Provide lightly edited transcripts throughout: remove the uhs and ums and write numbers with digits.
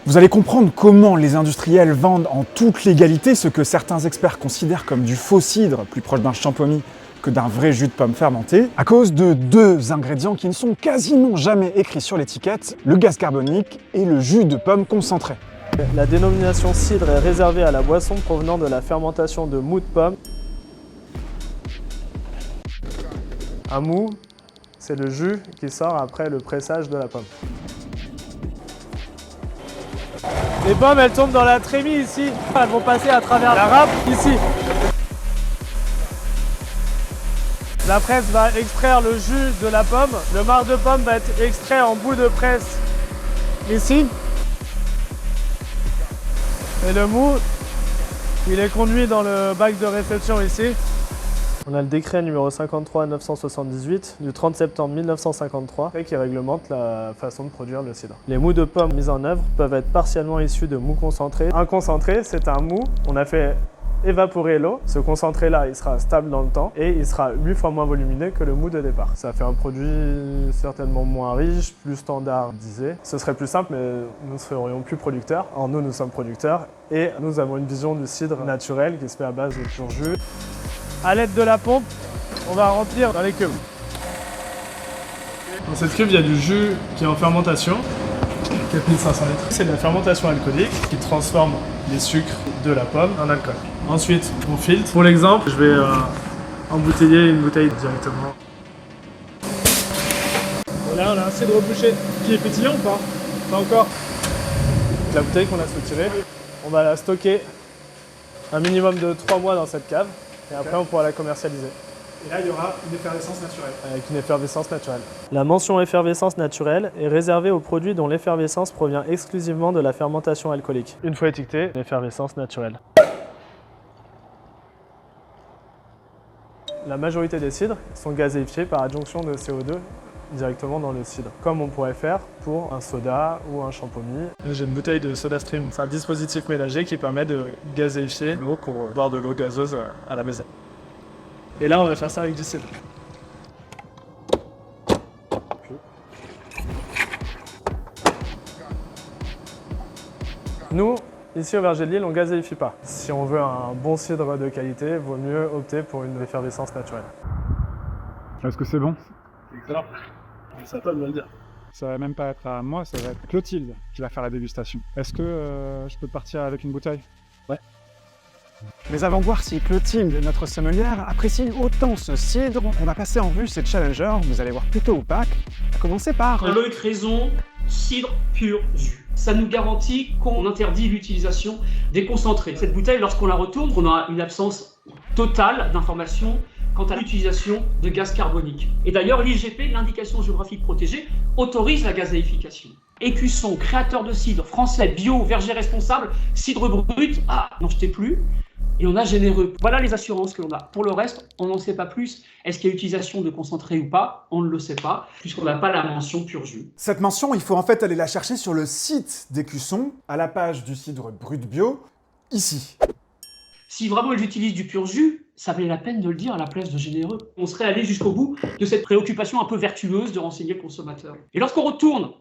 Vous allez comprendre comment les industriels vendent en toute légalité ce que certains experts considèrent comme du faux cidre, plus proche d'un champomis que d'un vrai jus de pomme fermenté, à cause de deux ingrédients qui ne sont quasiment jamais écrits sur l'étiquette, le gaz carbonique et le jus de pomme concentré. La dénomination cidre est réservée à la boisson provenant de la fermentation de mou de pomme. Un mou, c'est le jus qui sort après le pressage de la pomme. Les pommes, elles tombent dans la trémie ici. Elles vont passer à travers la râpe ici. La presse va extraire le jus de la pomme. Le marc de pomme va être extrait en bout de presse ici. Et le mou, il est conduit dans le bac de réception ici. On a le décret numéro 53-978 du 30 septembre 1953 qui réglemente la façon de produire le cidre. Les mous de pommes mis en œuvre peuvent être partiellement issus de mou concentré. Un concentré, c'est un mou. On a fait évaporer l'eau. Ce concentré-là, il sera stable dans le temps et il sera 8 fois moins volumineux que le mou de départ. Ça fait un produit certainement moins riche, plus standardisé. Ce serait plus simple, mais nous ne serions plus producteurs. Or, nous sommes producteurs et nous avons une vision du cidre naturel qui se fait à base de pur jus. À l'aide de la pompe, on va remplir dans les cuves. Dans cette cuve, il y a du jus qui est en fermentation, 4500 litres. C'est de la fermentation alcoolique qui transforme les sucres de la pomme en alcool. Ensuite, on filtre. Pour l'exemple, je vais embouteiller une bouteille directement. Voilà, on a un cidre bouché qui est pétillant ou pas? Pas encore. La bouteille qu'on a soutirée, on va la stocker un minimum de 3 mois dans cette cave. Et après, on pourra la commercialiser. Et là, il y aura une effervescence naturelle. Avec une effervescence naturelle. La mention effervescence naturelle est réservée aux produits dont l'effervescence provient exclusivement de la fermentation alcoolique. Une fois étiqueté, effervescence naturelle. La majorité des cidres sont gazéifiés par adjonction de CO2 directement dans le cidre, comme on pourrait faire pour un soda ou un champomis. J'ai une bouteille de SodaStream. C'est un dispositif ménager qui permet de gazéifier l'eau pour boire de l'eau gazeuse à la maison. Et là, on va faire ça avec du cidre. Nous, ici au Verger de Lille, on ne gazéifie pas. Si on veut un bon cidre de qualité, il vaut mieux opter pour une effervescence naturelle. Est-ce que c'est bon? C'est excellent. C'est à toi de me le dire. Ça va même pas être à moi, ça va être Clotilde qui va faire la dégustation. Est-ce que je peux partir avec une bouteille? Ouais. Mais avant de voir si Clotilde, notre sommelière, apprécie autant ce cidre, on va passer en revue ces challengers, vous allez voir plutôt opaques, à commencer par... Loïc Raison, cidre pur jus. Ça nous garantit qu'on interdit l'utilisation des concentrés. Cette bouteille, lorsqu'on la retourne, on aura une absence totale d'informations quant à l'utilisation de gaz carbonique. Et d'ailleurs, l'IGP, l'indication géographique protégée, autorise la gazéification. Écusson, créateur de cidre, français, bio, verger responsable, cidre brut, n'en jetez plus. Et on a généreux. Voilà les assurances que l'on a. Pour le reste, on n'en sait pas plus. Est-ce qu'il y a utilisation de concentré ou pas? On ne le sait pas, puisqu'on n'a pas la mention pur jus. Cette mention, il faut en fait aller la chercher sur le site d'Écusson, à la page du cidre brut bio, ici. Si vraiment ils utilisent du pur jus, ça valait la peine de le dire à la place de généreux. On serait allé jusqu'au bout de cette préoccupation un peu vertueuse de renseigner le consommateur. Et lorsqu'on retourne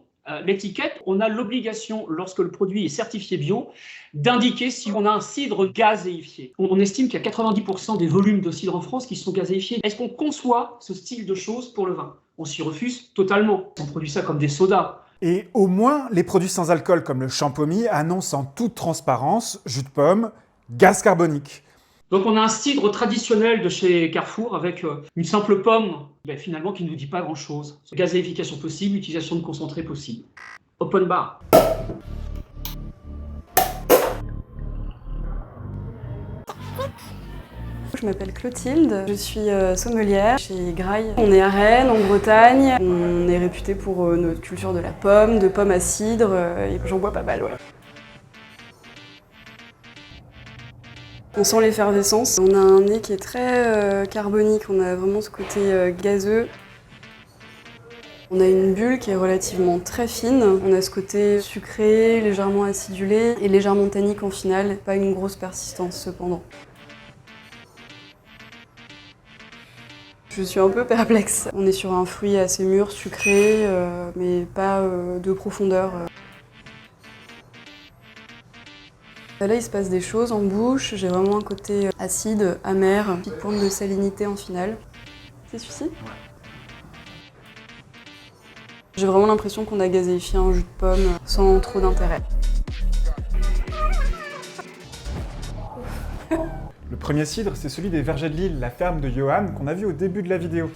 l'étiquette, on a l'obligation, lorsque le produit est certifié bio, d'indiquer si on a un cidre gazéifié. On estime qu'il y a 90% des volumes de cidre en France qui sont gazéifiés. Est-ce qu'on conçoit ce style de choses pour le vin? On s'y refuse totalement. On produit ça comme des sodas. Et au moins, les produits sans alcool comme le champomis annoncent en toute transparence jus de pomme, gaz carbonique. Donc on a un cidre traditionnel de chez Carrefour avec une simple pomme, finalement qui ne nous dit pas grand-chose. Gazéification possible, utilisation de concentré possible. Open bar. Je m'appelle Clotilde, je suis sommelière chez Graille. On est à Rennes, en Bretagne. On est réputé pour notre culture de la pomme, de pommes à cidre, et j'en bois pas mal, ouais. On sent l'effervescence. On a un nez qui est très carbonique, on a vraiment ce côté gazeux. On a une bulle qui est relativement très fine. On a ce côté sucré, légèrement acidulé et légèrement tannique en finale. Pas une grosse persistance cependant. Je suis un peu perplexe. On est sur un fruit assez mûr, sucré, mais pas de profondeur. Là, il se passe des choses en bouche. J'ai vraiment un côté acide, amer, petite pointe de salinité en finale. C'est celui-ci ? J'ai vraiment l'impression qu'on a gazéifié un jus de pomme sans trop d'intérêt. Le premier cidre, c'est celui des Vergers de Lille, la ferme de Johan, qu'on a vu au début de la vidéo.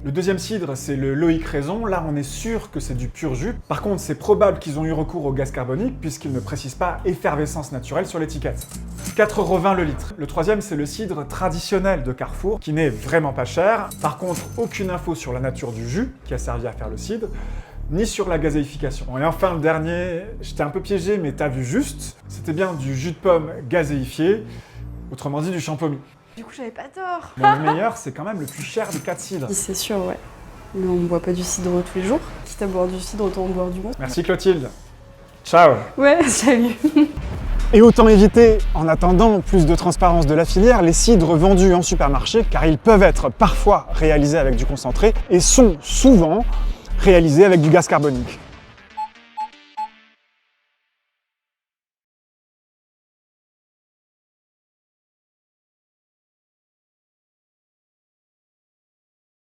Le deuxième cidre, c'est le Loïc Raison. Là, on est sûr que c'est du pur jus. Par contre, c'est probable qu'ils ont eu recours au gaz carbonique, puisqu'ils ne précisent pas effervescence naturelle sur l'étiquette. 4,20 € le litre. Le troisième, c'est le cidre traditionnel de Carrefour, qui n'est vraiment pas cher. Par contre, aucune info sur la nature du jus, qui a servi à faire le cidre, ni sur la gazéification. Et enfin, le dernier, j'étais un peu piégé, mais t'as vu juste, c'était bien du jus de pomme gazéifié, autrement dit du champomis. Du coup, j'avais pas tort. Mais le meilleur, c'est quand même le plus cher des 4 cidres. C'est sûr, ouais. Mais on ne boit pas du cidre tous les jours. Quitte à boire du cidre, autant en boire du bon. Merci Clotilde. Ciao. Ouais, salut. Et autant éviter, en attendant plus de transparence de la filière, les cidres vendus en supermarché, car ils peuvent être parfois réalisés avec du concentré et sont souvent réalisés avec du gaz carbonique.